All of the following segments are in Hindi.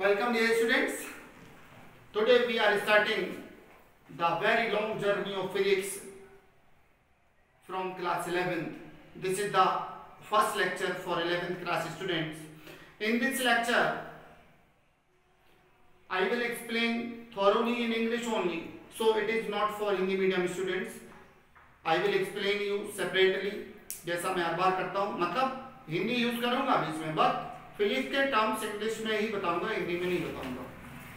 Welcome dear students. Today we are starting the very long journey of physics from class 11th. This is the first lecture for 11th class students. In this lecture I will explain thoroughly in English only. So it is not for Hindi medium students. I will explain you separately जैसा मैं हर बार करता हूँ. मतलब हिंदी यूज करूंगा अभी इसमें, बट फिजिक्स के टर्म्स इंग्लिश में ही बताऊंगा, हिंदी में नहीं बताऊंगा.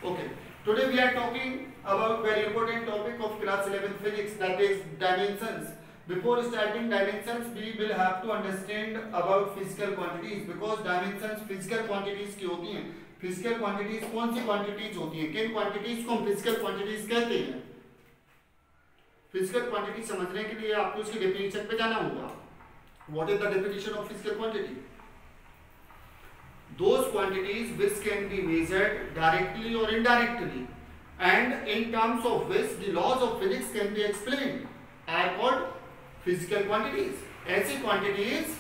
Okay, today we are talking about very important topic of class 11 physics, that is dimensions. Before starting dimensions, we will have to understand about physical quantities because dimensions physical quantities की होती हैं. Physical quantities कौन सी quantities होती हैं, किन quantities को हम physical quantities कहते हैं. Physical quantity समझने के लिए आपको उसकी definition पे जाना होगा. What is the definition of physical quantity? Those quantities which can be measured directly or indirectly, and in terms of which the laws of physics can be explained, are called physical quantities. ऐसी quantities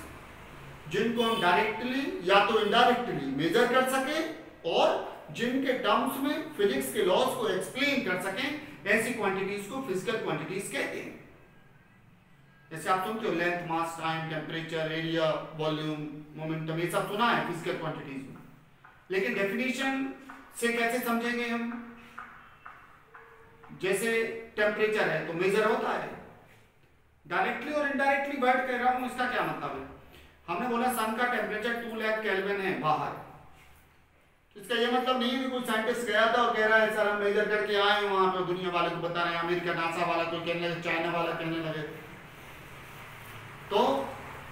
जिनको हम डायरेक्टली या तो इनडायरेक्टली मेजर कर सकें और जिनके टर्म्स में फिजिक्स के लॉज को एक्सप्लेन कर सकें, ऐसी क्वांटिटीज को फिजिकल क्वांटिटीज कहते हैं. जैसे आप सुनते हो length, mass, time, temperature, area, volume, momentum, ये सब सुना है फिजिकल क्वांटिटीज में. लेकिन डेफिनेशन से कैसे समझेंगे हम? जैसे टेम्परेचर है तो मेजर होता है डायरेक्टली और इनडायरेक्टली. बैठ कह रहा हूं, इसका क्या मतलब है? हमने बोला सन का टेम्परेचर 2 लाख केल्विन है बाहर. इसका ये मतलब नहीं है कि कोई साइंटिस्ट गया था और कह रहा है सर हम मेजर करके आए हैं, वहां पर दुनिया वाले को बता रहे हैं, अमेरिका नासा वाला कोई कहने लगे, चाइना वाला कहने लगे. तो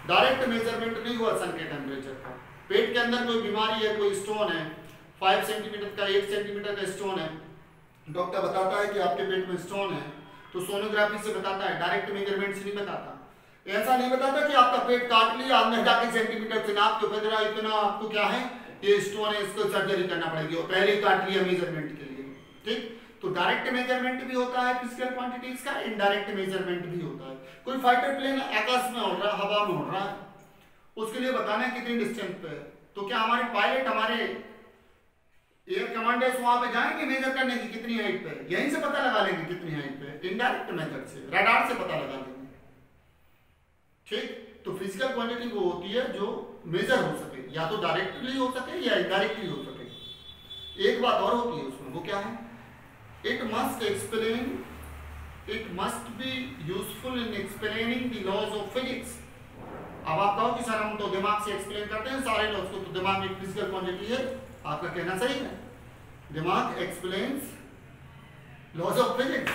डायरेक्ट मेजरमेंट नहीं हुआ सन के टेम्परेचर का. पेट के अंदर कोई बीमारी है, कोई स्टोन है, 5 सेंटीमीटर का, 1 सेंटीमीटर का स्टोन है, डॉक्टर बताता है कि आपके पेट में स्टोन है, तो सोनोग्राफी से बताता है, डायरेक्ट मेजरमेंट से नहीं बताता. ऐसा नहीं बताता कि आपका पेट काट लिया, आपने जाके सेंटीमीटर से नाप के बदला, इतना आपको क्या है, ये स्टोन है, इसको सर्जरी करना पड़ेगी, और पहले ही काट लिया मेजरमेंट के लिए. ठीक, तो डायरेक्ट मेजरमेंट भी होता है फिजिकल क्वांटिटीज का, इनडायरेक्ट मेजरमेंट भी होता है. कोई फाइटर प्लेन आकाश में उड़ रहा है, हवा में उड़ रहा है, उसके लिए बताना है कितनी डिस्टेंस पे है. तो क्या हमारे पायलट, हमारे एयर कमांडर्स वहां पे जाएंगे मेजर करने की कितनी हाइट पे है? यहीं से पता लगा लेंगे कितनी हाइट पे है, इनडायरेक्ट मेथड से, रडार से पता लगा लेंगे. ठीक, तो फिजिकल क्वांटिटी वो होती है जो मेजर हो सके, या तो डायरेक्टली हो सके या इनडायरेक्टली हो सके. एक बात और होती है उसमें, वो क्या है? It must explain, it must be useful in explaining the laws of physics. अब आप कहो कि सर हम तो दिमाग से एक्सप्लेन करते हैं सारे लॉज को, तो दिमाग एक फिजिकल क्वांटिटी है. आपका कहना सही है, दिमाग explains laws of physics,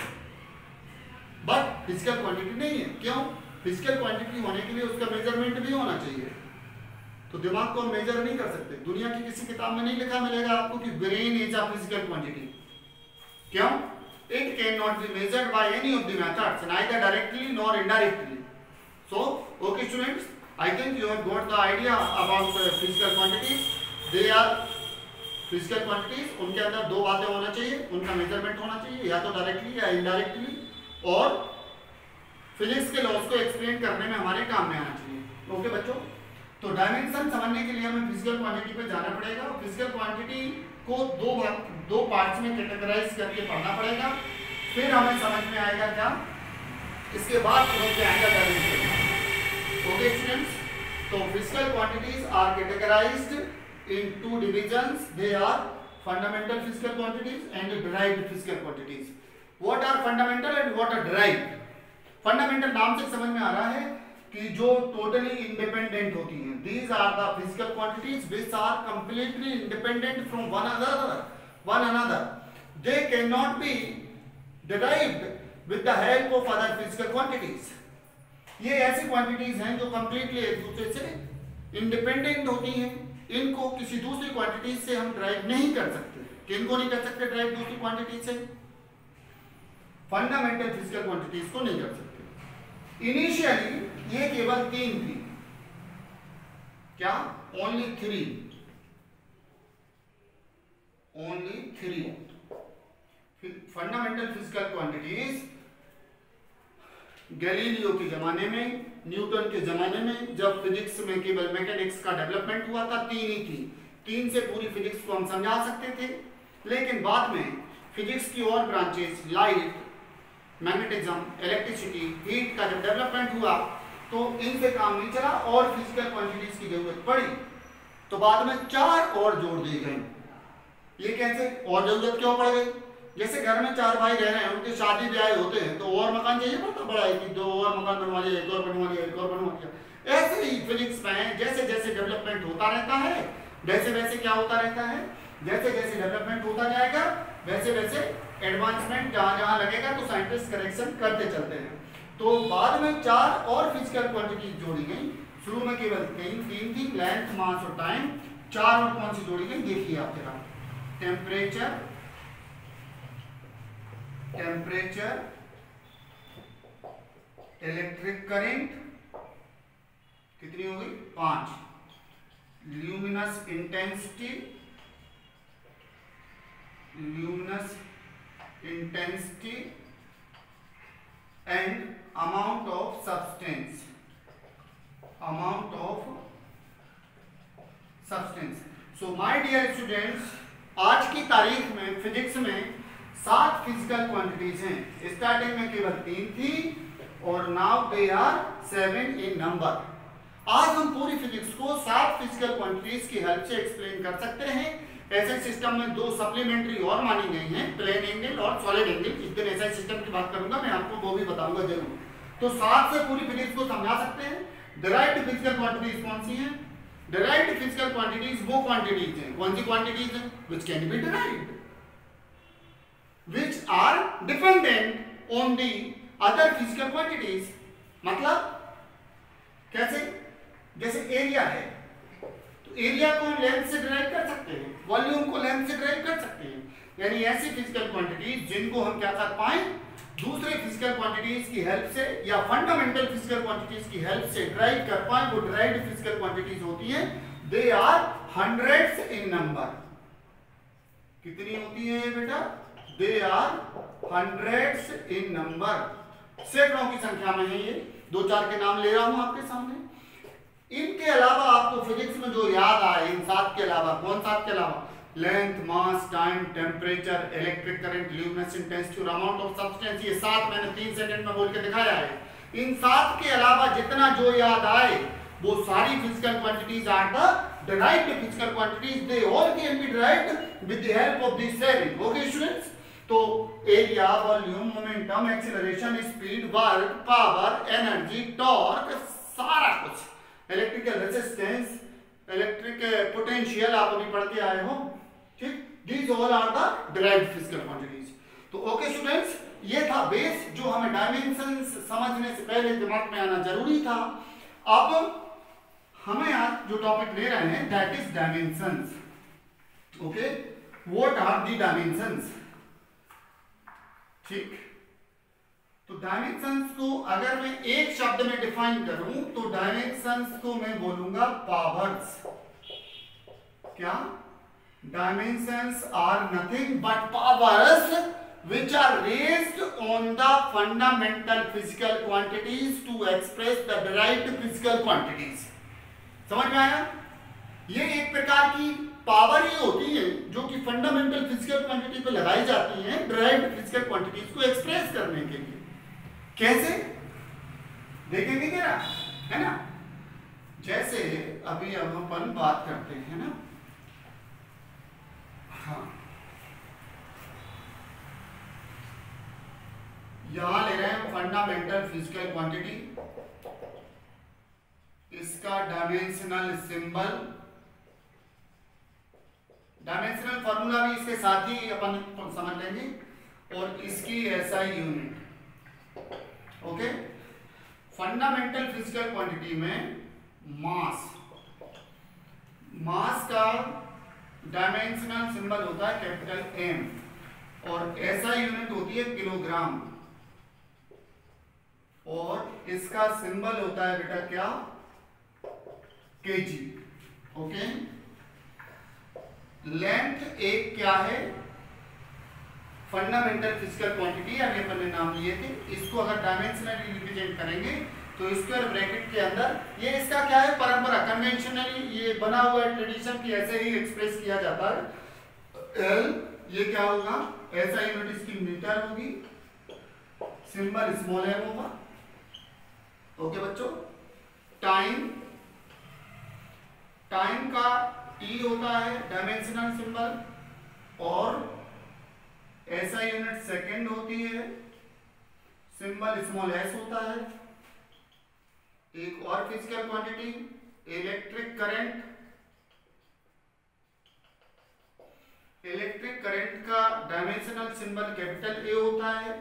but physical quantity नहीं है. क्यों? फिजिकल क्वांटिटी होने के लिए उसका मेजरमेंट भी होना चाहिए. तो दिमाग को हम मेजर नहीं कर सकते. दुनिया की किसी किताब में नहीं लिखा मिलेगा आपको कि brain is a physical quantity. क्यों? It can not be measured by any of the methods, neither directly nor indirectly. So okay students, I think you have got the idea about physical quantities. They are physical quantities, उनके अंदर दो बातें होना चाहिए, उनका मेजरमेंट होना चाहिए, या तो डायरेक्टली या इनडायरेक्टली, और फिजिक्स के लॉज को एक्सप्लेन करने में हमारे काम में आना चाहिए. ओके बच्चों, तो डायमेंशन समझने के लिए हमें फिजिकल क्वांटिटी पे जाना पड़ेगा. फिजिकल क्वांटिटी को दो पार्ट्स में कैटेगराइज करके पढ़ना पड़ेगा, फिर हमें समझ में आएगा क्या, इसके बाद समझ में आएगा डायमेंशन. ओके स्टूडेंट्स, तो physical quantities are categorized in two divisions. They are fundamental physical quantities and derived physical quantities. What are fundamental and what are derived? Fundamental नाम से समझ में आ रहा है कि जो totally independent होती हैं. These are the physical quantities which are completely independent from one another. They cannot be derived with the help of other physical quantities. ये ऐसी quantities हैं जो completely एक दूसरे से independent होती हैं. इनको किसी दूसरी क्वांटिटी से हम ड्राइव नहीं कर सकते. किनको नहीं कर सकते ड्राइव दूसरी क्वांटिटी से? फंडामेंटल फिजिकल क्वांटिटीज को नहीं कर सकते. इनिशियली ये केवल 3 थी. क्या? Only 3 fundamental physical quantities. Galileo के जमाने में, न्यूटन के जमाने में, जब फिजिक्स में केवल मैकेनिक्स का डेवलपमेंट हुआ था, 3 ही थी. 3 से पूरी फिजिक्स को हम समझा सकते थे, लेकिन बाद में फिजिक्स की और branches light, magnetism, electricity, heat का जब डेवलपमेंट हुआ तो इनसे काम नहीं चला और फिजिकल क्वांटिटीज की जरूरत पड़ी, तो बाद में 4 और जोड़ दी गई। ये कैसे और जरूरत क्यों पड़ गई? जैसे घर में 4 भाई रह रहे हैं, उनके शादी ब्याह होते हैं तो और मकान चाहिए पड़ता बड़ा है कि 2 और मकान बनवा लिया, 1 और बनवा लिया, 1 और बनवा लिया। ऐसे ही फिजिक्स में जैसे जैसे डेवलपमेंट होता रहता है, वैसे वैसे क्या होता रहता है, जैसे जैसे डेवलपमेंट होता जाएगा वैसे वैसे एडवांसमेंट जहां जहां लगेगा तो साइंटिस्ट करेक्शन करते चलते हैं। तो बाद में 4 और फिजिकल क्वांटिटी जोड़ी गई। शुरू में केवल 3 थी, लेंथ, मास और टाइम। 4 और कौन सी जोड़ी गई देखिए आप जरा। टेम्परेचर, इलेक्ट्रिक करंट, कितनी हो गई 5। Luminous intensity and amount of substance, so my dear students, आज की तारीख में फिजिक्स में 7 फिजिकल क्वांटिटीज हैं। स्टार्टिंग में केवल 3 थी और now they are 7 in number. आज हम पूरी फिजिक्स को 7 फिजिकल क्वांटिटीज की हेल्प से एक्सप्लेन कर सकते हैं। ऐसे सिस्टम में 2 सप्लीमेंट्री और मानी गई हैं, प्लेन एंगल और सॉलिड एंगल। जिस दिन ऐसा सिस्टम की बात करूंगा मैं आपको वो भी बताऊंगा जरूर। तो 7 से पूरी फिजिक्स को समझा सकते हैं। डिराइव्ड फिजिकल क्वांटिटीज कौन सी हैं? डिराइव्ड फिजिकल क्वांटिटीज वो क्वांटिटीज हैं, कौन सी क्वांटिटीज हैं? Which can be derived, which are dependent on the other physical quantities। मतलब कैसे? जैसे एरिया है तो एरिया को हम लेंथ से डिराइव कर सकते हैं, वॉल्यूम को लेंथ से डिराइव कर सकते हैं। यानी ऐसी फिजिकल क्वांटिटीज जिनको हम क्या कर पाए, दूसरे फिजिकल क्वांटिटीज की हेल्प से या फंडामेंटल फिजिकल क्वांटिटीज की हेल्प से डिराइव कर पाए, वो डिराइव्ड फिजिकल क्वांटिटीज होती हैं। They are hundreds in number. कितनी होती है ये बेटा? They are hundreds in number, सैकड़ों की संख्या में है ये। 2-4 के नाम ले रहा हूं आपके सामने। इनके अलावा आपको फिजिक्स में जो याद आए, इन 7 के अलावा, कौन 7 के अलावा? Length, mass, time, temperature, electric current, luminous intensity और अमाउंट ऑफ सब्सटेंस। ये 7 मैंने 3 सेकंड में बोल के दिखाया है। इन 7 के अलावा जितना जो याद आए वो सारी physical quantities are the derived physical quantities. They all can be derived with the help of these 7. Okay students? तो area, volume, momentum, acceleration, speed, work, power, energy, torque, सारा कुछ, इलेक्ट्रिकल रेजिस्टेंस, इलेक्ट्रिक पोटेंशियल आप अभी पढ़ के आए हो, ठीक? These all are the derived physical quantities. तो ओके स्टूडेंट्स, ये था बेस जो हमें डायमेंशंस समझने से पहले दिमाग में आना जरूरी था। अब हमें आज जो टॉपिक ले रहे हैं that is dimensions. Okay, what are the dimensions? ठीक, तो डायमेंशंस को अगर मैं एक शब्द में डिफाइन करूं तो डायमेंशंस को मैं बोलूंगा पावर्स। क्या? Dimensions are nothing but powers which are raised on the fundamental physical quantities to express the derived physical quantities। समझ में आया? ये एक प्रकार की पावर ही होती है जो कि फंडामेंटल फिजिकल क्वांटिटी पे लगाई जाती है डिराइव्ड फिजिकल क्वांटिटीज को एक्सप्रेस करने के लिए। कैसे देखेंगे क्या, है ना? जैसे अभी अब अपन बात करते हैं ना, हाँ, यहां ले रहे हैं फंडामेंटल फिजिकल क्वांटिटी, इसका डायमेंशनल सिंबल, डायमेंशनल फार्मूला भी इसके साथ ही अपन समझ लेंगे, और इसकी SI unit. Okay, fundamental physical quantity में मास का डायमेंशनल सिंबल होता है कैपिटल एम, और एसआई यूनिट होती है किलोग्राम, और इसका सिंबल होता है बेटा क्या? केजी। ओके, लेंथ एक क्या है? फंडामेंटल फिजिकल क्वांटिटी, अभी अपन ने नाम लिए थे। इसको अगर डायमेंशनली रिप्रेजेंट करेंगे तो स्क्वायर ब्रैकेट के अंदर ये इसका क्या है, परंपरा, कन्वेंशनली ये बना हुआ है ट्रेडिशन की, ऐसे ही एक्सप्रेस किया जाता है। एल ये क्या होगा, ऐसा यूनिट इसकी मीटर होगी, सिंबल स्मॉल एम होगा। ओके बच्चों, टाइम, टाइम का टी होता है डायमेंशनल सिंबल, और ऐसा यूनिट सेकंड होती है, सिंबल स्मॉल एस होता है। एक और physical quantity, electric current, electric current का डायमेंशनल सिंबल कैपिटल ए होता है,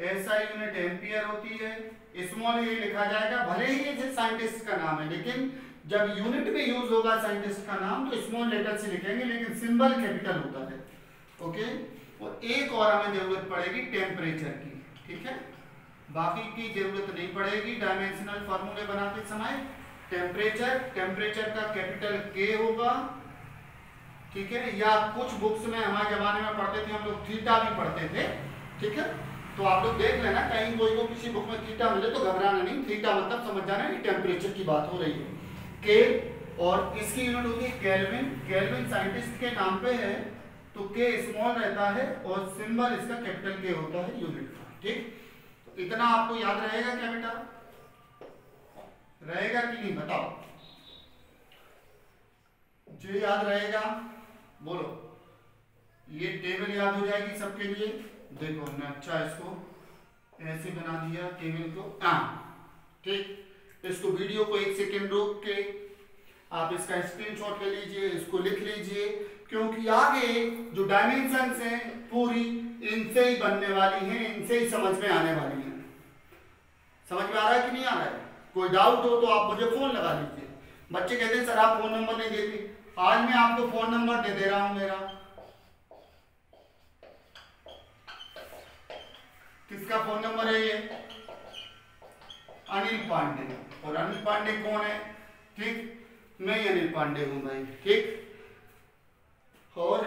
ऐसा यूनिट एम्पियर होती है, स्मॉल ए लिखा जाएगा। भले ही ये साइंटिस्ट का नाम है, लेकिन जब यूनिट में यूज होगा साइंटिस्ट का नाम तो स्मॉल लेटर से लिखेंगे, लेकिन सिंबल कैपिटल होता है। ओके, और एक और हमें जरूरत पड़ेगी टेम्परेचर की, ठीक है, बाकी की जरूरत नहीं पड़ेगी डायमेंशनल फॉर्मूले बनाते समय। टेम्परेचर, टेम्परेचर का कैपिटल के होगा, ठीक है, या कुछ बुक्स में हमारे जमाने में पढ़ते थे हम लोग थीटा भी पढ़ते थे, ठीक है, तो आप लोग देख लेना कहीं कोई को किसी बुक में थीटा मिले तो घबराना नहीं, थीटा मतलब समझ जाना कि टेम्परेचर की बात हो रही है। के, और इसकी यूनिट होगी केल्विन, केल्विन साइंटिस्ट के नाम पे है तो के स्मॉल रहता है और सिंबल इसका कैपिटल के होता है यूनिट का, ठीक। तो इतना आपको याद रहेगा क्या बेटा, रहेगा कि नहीं बताओ, जो याद रहेगा बोलो। ये टेबल याद हो जाएगी सबके लिए, देखो हमने अच्छा इसको ऐसे बना दिया टेबल को, ठीक। इसको वीडियो को 1 सेकेंड रोक के आप इसका स्क्रीनशॉट ले लीजिए, इसको लिख लीजिए, क्योंकि आगे जो डायमेंशंस हैं पूरी इनसे ही बनने वाली हैं, इनसे ही समझ में आने वाली हैं। समझ में आ रहा है कि नहीं आ रहा है? कोई डाउट हो तो आप मुझे फोन लगा लीजिए। बच्चे कहते हैं सर आप फोन नंबर नहीं देते, आज मैं आपको फोन नंबर दे रहा हूं मेरा। किसका फोन नंबर है ये? अनिल पांडे। और अनिल पांडे कौन है? ठीक, मैं अनिल पांडे हूं भाई, ठीक। और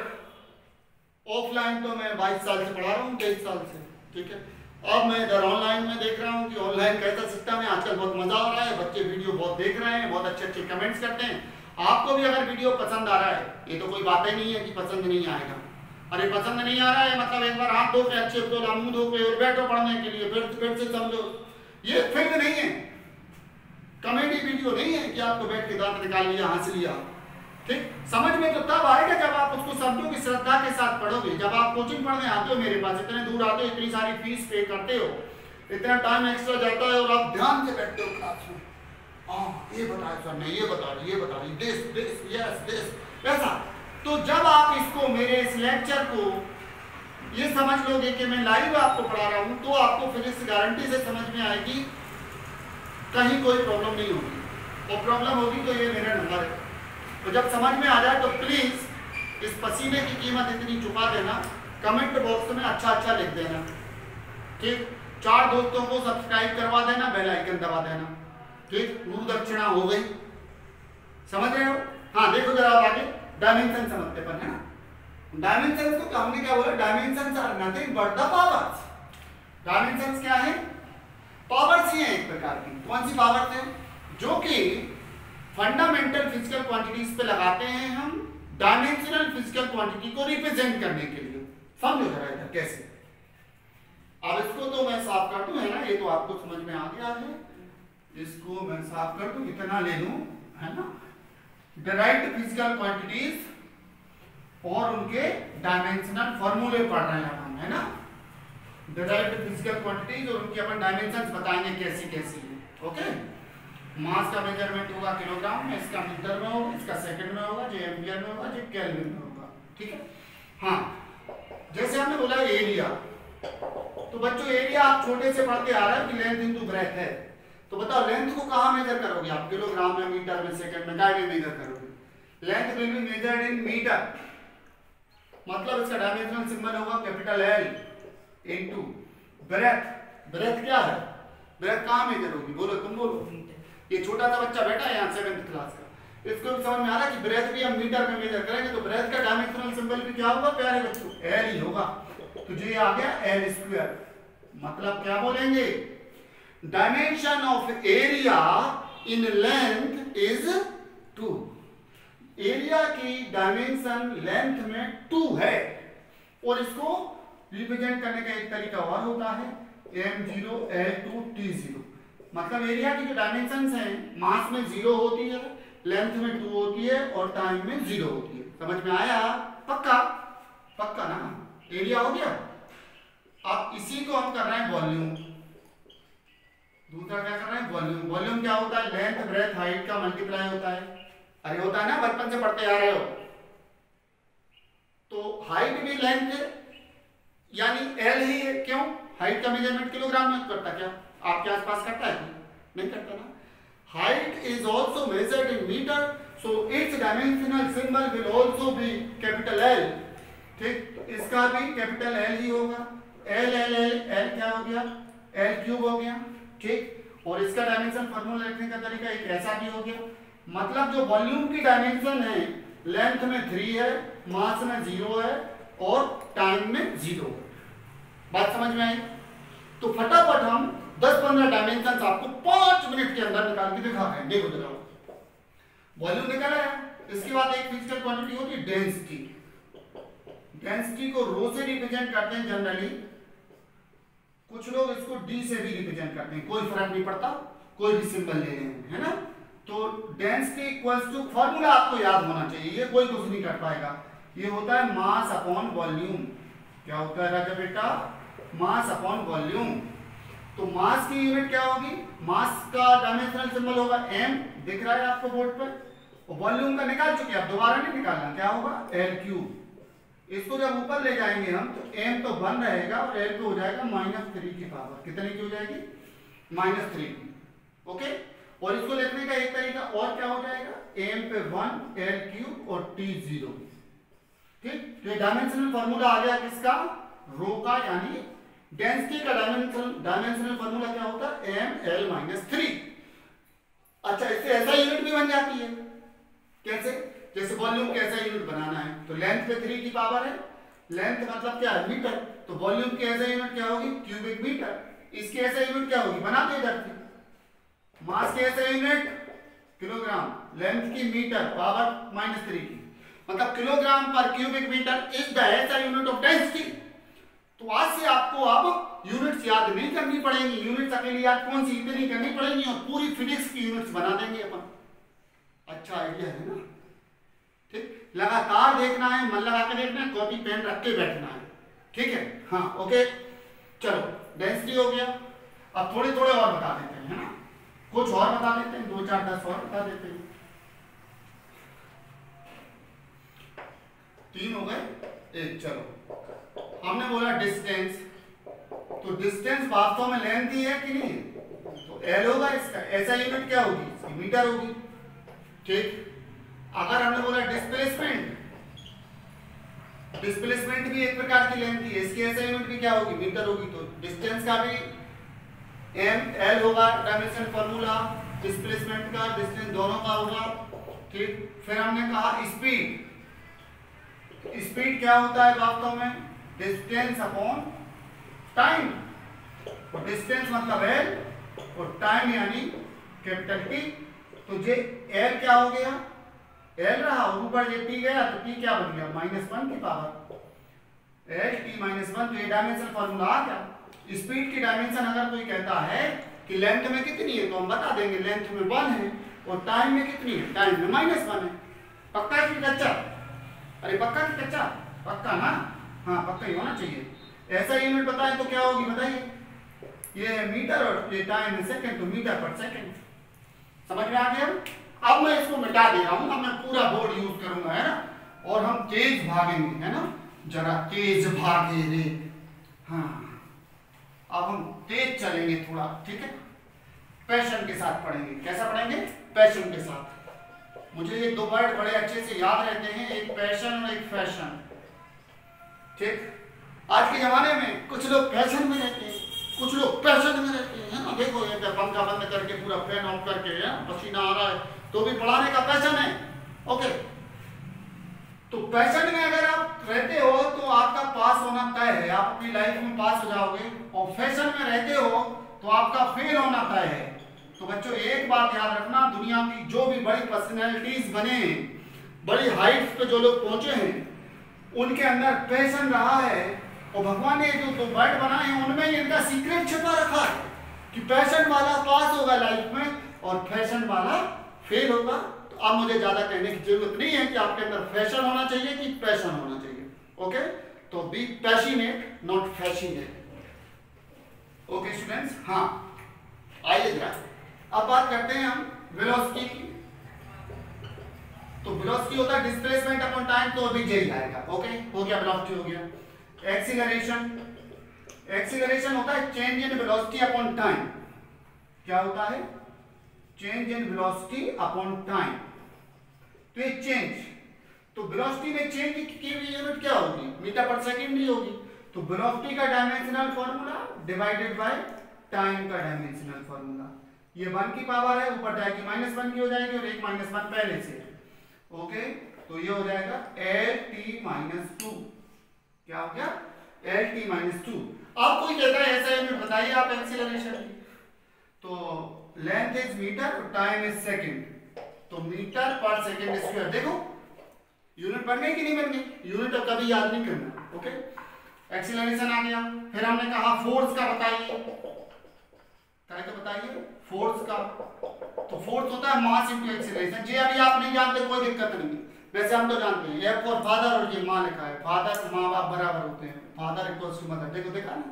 ऑफलाइन तो मैं 22 साल से पढ़ा रहा हूँ, 23 साल से, ठीक है। अब मैं इधर ऑनलाइन में देख रहा हूँ कि ऑनलाइन कैसा सिस्टम है, आजकल बहुत मजा आ रहा है, बच्चे वीडियो बहुत देख रहे हैं, बहुत अच्छे अच्छे कमेंट्स करते हैं। आपको भी अगर वीडियो पसंद आ रहा है, ये तो कोई बात ही नहीं है कि पसंद नहीं आएगा। अरे पसंद नहीं आ रहा है मतलब एक बार हाथ धो के अच्छे तो मुंह धो के और बैठो पढ़ने के लिए, फिर से समझो। ये फिल्म नहीं है, कॉमेडी वीडियो नहीं है कि आपको बैठ के दांत निकाल लिया, हंस लिया, ठीक। समझ में तो तब आएगा जब आप उसको शब्दों की श्रद्धा के साथ पढ़ोगे। जब आप कोचिंग पढ़ने आते हो मेरे पास, इतने दूर आते हो, इतनी सारी फीस पे करते हो, इतना टाइम एक्स्ट्रा जाता है और आप ध्यान से बैठते हो क्लास में, ये बताया सर ने, ये बता रही दिस यस दिस ऐसा। तो जब आप इसको मेरे इस लेक्चर को ये समझ लोगे कि मैं लाइव आपको पढ़ा रहा हूं, तो आपको फिजिक्स गारंटी से समझ में आएगी, कहीं कोई प्रॉब्लम नहीं होगी। और प्रॉब्लम होगी तो ये मेरा नंबर है। तो जब समझ में आ जाए तो प्लीज इस पसीने की कीमत इतनी चुका देना, कमेंट बॉक्स में अच्छा अच्छा लिख देना, ठीक। 4 दोस्तों को सब्सक्राइब करवा देना, बेल आइकन दबा देना, ठीक। गुरु दक्षिणा हो गई, समझ रहे हो? हाँ देखो जरा आप आगे डायमेंशन समझते पर है ना। डायमेंशन को हमने क्या बोला, dimension are nothing but the powers. Dimension क्या है? पावर्स ही है एक प्रकार की। कौन सी पावर्स है? जो कि फंडामेंटल फिजिकल क्वांटिटीज पे लगाते हैं हम डायमेंशनल फिजिकल क्वांटिटी को रिप्रेजेंट करने के लिए। समझो जरा इधर कैसे। अब इसको तो मैं साफ कर दूं, है ना, ये तो आपको समझ में आ गया है। इसको मैं साफ कर दूं, इतना ले लूं, है ना। डिराइव्ड फिजिकल क्वांटिटीज और उनके डायमेंशनल फॉर्मूले पढ़ रहे हैं हम, है ना। डिराइव्ड फिजिकल क्वांटिटीज और उनके अपन डायमेंशंस बताएंगे कैसी कैसी है। ओके, मास का मेजरमेंट होगा किलोग्राम में, इसका मीटर में होगा, इसका सेकंड में होगा, जो एम्पियर में होगा, जो केल्विन में होगा, ठीक है। हाँ, जैसे हमने बोला एरिया, तो बच्चों एरिया आप छोटे से पढ़ते आ रहे हो कि लेंथ इनटू ब्रेथ है। तो बताओ लेंथ को कहाँ मेजर करोगे आप? किलोग्राम में, मीटर में, सेकंड में, काय में मेजर करोगे? Length will be measured in metre, मतलब इसका डायमेंशनल सिंबल होगा capital L into breadth. Breadth क्या है? ब्रेथ कहाँ मेजर होगी? बोलो, तुम बोलो। ये छोटा सा बच्चा बैठा है यहाँ 7th क्लास का, इसको भी समझ में आ रहा है कि ब्रेथ भी हम मीटर में मेजर करेंगे, तो ब्रेथ का डायमेंशनल सिंबल भी क्या होगा प्यारे बच्चों? एल ही होगा। तो ये आ गया एल स्क्वायर। मतलब क्या बोलेंगे? Dimension of area in length is 2। Area की डायमेंशन लेंथ में 2 है, और इसको रिप्रेजेंट करने का एक तरीका और होता है m0 L2 T0। मतलब एरिया की जो डायमेंशंस हैं, मास में 0 होती है, लेंथ में 2 होती है और टाइम में 0 होती है। समझ में आया? पक्का? पक्का ना? एरिया हो गया। अब इसी को हम कर रहे हैं वॉल्यूम। दूसरा क्या कर रहे हैं? वॉल्यूम। वॉल्यूम क्या होता है? लेंथ ब्रेथ हाइट का मल्टीप्लाई होता है। अरे होता है ना, बचपन से पढ़ते आ रहे हो। तो हाइट भी लेंथ यानी एल ही है। क्यों? हाइट का मेजरमेंट किलोग्राम में करता, क्या आपके आसपास करता है? नहीं करता ना। Height is also measured in metre, so its dimensional symbol will also be capital L. ठीक, इसका भी कैपिटल एल ही होगा। एल एल एल एल क्या हो गया? एल क्यूब हो गया। ठीक, और इसका डायमेंशन फार्मूला लिखने का तरीका एक ऐसा भी हो गया। मतलब जो वॉल्यूम की डायमेंशन है, लेंथ में 3 है, मास में 0 है और टाइम में 0 है। बात समझ में आई? तो फटाफट हम 10-15 डायमेंशन आपको 5 मिनट के अंदर निकाल के दिखा रहे हैं। देखो जरा, वॉल्यूम निकाला है। इसके बाद एक फिजिकल क्वांटिटी होती है डेंसिटी। डेंसिटी को रो से रिप्रेजेंट करते हैं जनरली, कुछ लोग इसको डी से भी रिप्रेजेंट करते हैं, कोई फर्क नहीं पड़ता, कोई भी सिंबल ले रहे हैं, है ना। तो डेंसिटी इक्वल्स टू, फॉर्मूला आपको याद होना चाहिए, ये कोई कुछ नहीं कर पाएगा। ये होता है मास अपॉन वॉल्यूम। क्या होता है राजा बेटा? Mass upon volume. तो मास की यूनिट क्या होगी? मास का डायमेंशनल सिंबल होगा m, दिख रहा है आपको बोर्ड पर। और वॉल्यूम का निकाल चुके, अब दोबारा नहीं निकालना। क्या होगा? L cube. इसको जब ऊपर ले जाएंगे हम तो m तो 1 रहेगा और L पे हो जाएगा -3 की पावर। कितने की हो जाएगी? -3 की। ओके, और इसको लिखने का एक तरीका और क्या हो जाएगा? m पे 1 L क्यूब और T 0। ठीक, तो ये डायमेंशनल फार्मूला आ गया किसका? रो का, यानी डेंसिटी का डायमेंशनल फार्मूला क्या होता है? m/L-3। अच्छा, इससे ऐसा यूनिट भी बन जाती है। कैसे? जैसे वॉल्यूम कैसा यूनिट बनाना है, तो लेंथ पे 3 की पावर है, लेंथ मतलब क्या है? मीटर। तो वॉल्यूम की ऐसा यूनिट क्या होगी? Cubic metre. इसकी ऐसा यूनिट क्या होगी? बनाते इधर थी। मास की ऐसा यूनिट किलोग्राम, लेंथ की मीटर, पावर -3 की, मतलब किलोग्राम पर क्यूबिक मीटर इज द ऐसा यूनिट ऑफ डेंसिटी। तो आज से आपको अब यूनिट्स याद नहीं करनी पड़ेंगी। यूनिट्स अकेली याद कौन सी? इतनी करनी पड़ेंगी और पूरी फिजिक्स की यूनिट्स बना देंगे अपन। अच्छा आइडिया है ना? ठीक, लगातार देखना है, मन लगा के देखना है, कॉपी पेन रख के बैठना है। ठीक है? हाँ, ओके, चलो डेंसिटी हो गया। अब थोड़े थोड़े और बता देते हैं, है ना, कुछ और बता देते हैं, 2 4 10 और बता देते हैं। 3 हो गए, 1। चलो, हमने बोला डिस्टेंस, तो डिस्टेंस वास्तव में लेंथ ही है कि नहीं? तो एल होगा इसका। ऐसा यूनिट क्या होगी? इसकी मीटर होगी। ठीक, अगर हमने बोला डिस्प्लेसमेंट, डिस्प्लेसमेंट भी एक प्रकार की लेंथ ही है, इसकी ऐसा यूनिट भी क्या होगी? मीटर होगी। तो डिस्टेंस का भी एम एल होगा डायमेंशन फार्मूला, डिस्प्लेसमेंट का, डिस्टेंस दोनों का होगा। ठीक, फिर हमने कहा स्पीड। स्पीड क्या होता है वास्तव में? Distance upon time. डिस्टेंस मतलब एल और टाइम यानी कैपिटल टी। तो ये एल क्या हो गया? एल रहा, ऊपर ये टी गया तो टी क्या बन गया? -1 की पावर एल टी -1। तो ये डायमेंशन फार्मूला आ गया। स्पीड की डायमेंशन अगर कोई कहता है कि लेंथ में कितनी है, तो हम बता देंगे लेंथ में 1 है और टाइम में कितनी है? टाइम में -1 है। पक्का कि कच्चा? अरे पक्का कि कच्चा? पक्का ना? हाँ, पक्का ही होना चाहिए। ऐसा यूनिट बताएं तो क्या होगी बताइए? ये है मीटर और ये टाइम है सेकंड, तो मीटर पर सेकंड। समझ में आ गया? अब मैं इसको मिटा दे रहा हूं, अब मैं पूरा बोर्ड यूज करूंगा, है ना, और हम तेज भागेंगे, है ना, जरा तेज भागे रे। हाँ, अब हम तेज चलेंगे थोड़ा। ठीक है, पैशन के साथ पढ़ेंगे। कैसा पढ़ेंगे? पैशन के साथ। मुझे ये 2 वर्ड बड़े अच्छे से याद रहते हैं, एक पैशन और एक फैशन। ठीक, आज के जमाने में कुछ लोग फैशन में रहते हैं, कुछ लोग पैशन में रहते हैं, है ना। देखो ये पंखा बंद करके, पूरा फैन ऑफ करके, है पसीना आ रहा है, तो भी पढ़ाने का पैशन है। ओके, तो पैशन में अगर आप रहते हो तो आपका पास होना तय है, आप अपनी लाइफ में पास हो जाओगे। और फैशन में रहते हो तो आपका फेल होना आता है। तो बच्चों एक बात याद रखना, दुनिया की जो भी बड़ी पर्सनैलिटीज बने, बड़ी हाइट्स पे जो लोग पहुंचे हैं, उनके अंदर पैशन रहा है, और भगवान ने जो दो वर्ड बनाए हैं उनमें इनका सीक्रेट छिपा रखा है कि पैशन वाला पास होगा लाइफ में और फैशन वाला फेल होगा। तो अब मुझे ज्यादा कहने की जरूरत नहीं है कि आपके अंदर फैशन होना चाहिए कि पैशन होना चाहिए। ओके, तो be passionate not fashionate. Okay students, हाँ आइए जरा अब बात करते हैं हम वेलोसिटी की। तो वेलोसिटी होता है डिस्प्लेसमेंट अपॉन टाइम, तो अभी जे आएगा। ओके, हो गया, वेलोसिटी हो गया। एक्सीलरेशन, एक्सीलरेशन होता है change in velocity upon time. क्या होता है? Change in velocity upon time. तो ये चेंज, तो वेलोसिटी में चेंज की यूनिट क्या होगी? मीटर पर सेकंड ही होगी। तो वेलोसिटी का dimensional formula divided by time का डायमेंशनल फार्मूला। ये 1 की पावर है, ऊपर जाएगी -1 की हो जाएगी और 1 -1 पहले से। ओके, तो ये हो जाएगा Lt-2। क्या हो गया? Lt-2। अब कोई कहता है ऐसा यूनिट बताइए आप एक्सीलरेशन की, तो length is metre, time is second, तो मीटर पर सेकंड स्क्वायर। देखो यूनिट बन गई कि नहीं बन गई? यूनिट अब कभी याद नहीं करना। ओके, एक्सीलरेशन आ गया। फिर हमने कहा फोर्स का बताइए, क्या का बताइए? फोर्स का। तो फोर्स होता है मास इनटू एक्सीलरेशन। जी अभी आप नहीं जानते कोई दिक्कत नहीं, वैसे हम तो जानते हैं। एफ फॉर फादर और ये माँ लिखा है, फादर माँ बाप बराबर होते हैं, फादर इक्वल्स टू मदर। देखो देखा ना,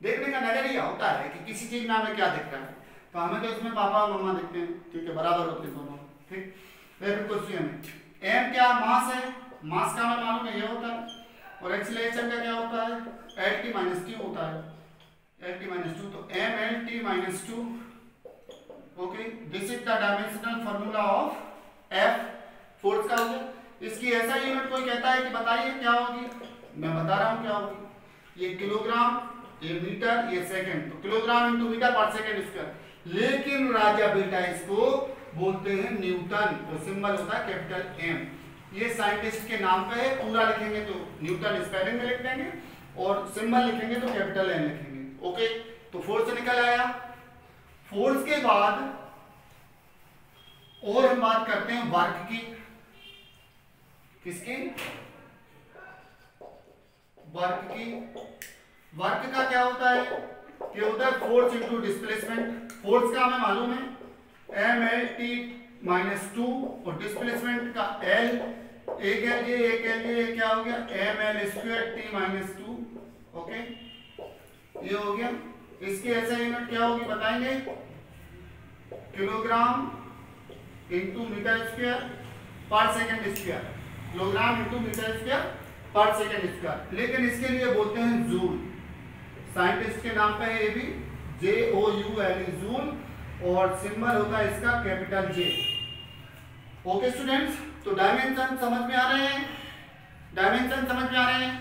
देखने का नजरिया होता है कि किसी चीज में हमें क्या दिख रहा है। तो हमें तो इसमें पापा और मम्मा दिखते हैं, ठीक है, बराबर होते हैं दोनों। ठीक, फिर कुछ एम क्या? मास है, मास का हमें मालूम है ये होता है। और एक्सीलरेशन का क्या होता है? Lt-2 होता है, Lt-2। तो mLt-2। Okay, this is the dimensional formula of F, force का हो गया। इसकी ऐसा यूनिट कोई कहता है कि बताइए क्या होगी? मैं बता रहा हूं क्या होगी। ये किलोग्राम, ये मीटर, ये सेकंड। तो kilogram into metre per second square. लेकिन राजा बेटा इसको बोलते हैं न्यूटन, तो सिंबल होता है कैपिटल एम। ये साइंटिस्ट के नाम पे है, पूरा लिखेंगे तो न्यूटन स्पेलिंग में लिख देंगे और सिंबल लिखेंगे तो कैपिटल एम लिखेंगे। ओके, तो फोर्स निकल आया। फोर्स के बाद और हम बात करते हैं वर्क की। किसकी? वर्क की। वर्क का क्या होता है? कि होता है फोर्स इनटू डिस्प्लेसमेंट। फोर्स का हमें मालूम है mLt-2 और डिस्प्लेसमेंट का L, एक LJ क्या हो गया? mL²T-2। ओके, ये हो गया। इसकी ऐसा यूनिट क्या होगी बताएंगे? Kilogram into metre square per second square, kilogram into metre square per second square. लेकिन इसके लिए बोलते हैं जूल, साइंटिस्ट के नाम पे है ये भी, JOULE, जूल, और सिंबल होता है इसका कैपिटल J। ओके स्टूडेंट्स, तो डायमेंशन समझ में आ रहे हैं? डायमेंशन समझ में आ रहे हैं?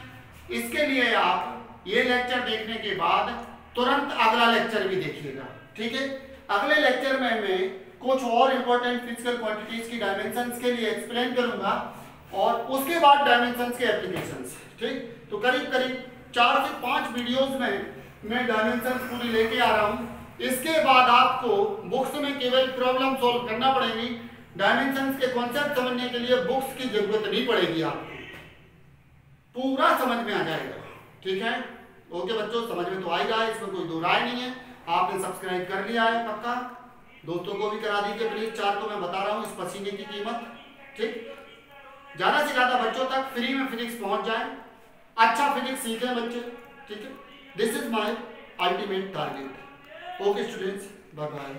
इसके लिए आप ये लेक्चर देखने के बाद तुरंत अगला लेक्चर भी देखिएगा, ठीक है? अगले लेक्चर में मैं कुछ और इंपॉर्टेंट फिजिकल क्वांटिटीज की डायमेंशंस के लिए एक्सप्लेन करूंगा और उसके बाद डायमेंशंस के एप्लीकेशंस। ठीक, तो करीब करीब 4 से 5 वीडियोस में मैं डायमेंशंस पूरी लेके आ रहा हूं। इसके बाद आपको बुक्स में केवल प्रॉब्लम सॉल्व करना पड़ेगी, डायमेंशंस के कॉन्सेप्ट समझने के लिए बुक्स की जरूरत नहीं पड़ेगी, आपको पूरा समझ में आ जाएगा। ठीक है, ओके बच्चों, समझ में तो आएगा, इसमें कोई दो राय नहीं है। आपने सब्सक्राइब कर लिया है पक्का, दोस्तों को भी करा दीजिए प्लीज। 4 को मैं बता रहा हूँ इस पसीने की कीमत। ठीक, ज्यादा से ज्यादा बच्चों तक फ्री में फिजिक्स पहुंच जाए, अच्छा फिजिक्स सीखें बच्चे। ठीक है, this is my ultimate target. Okay students, bye bye.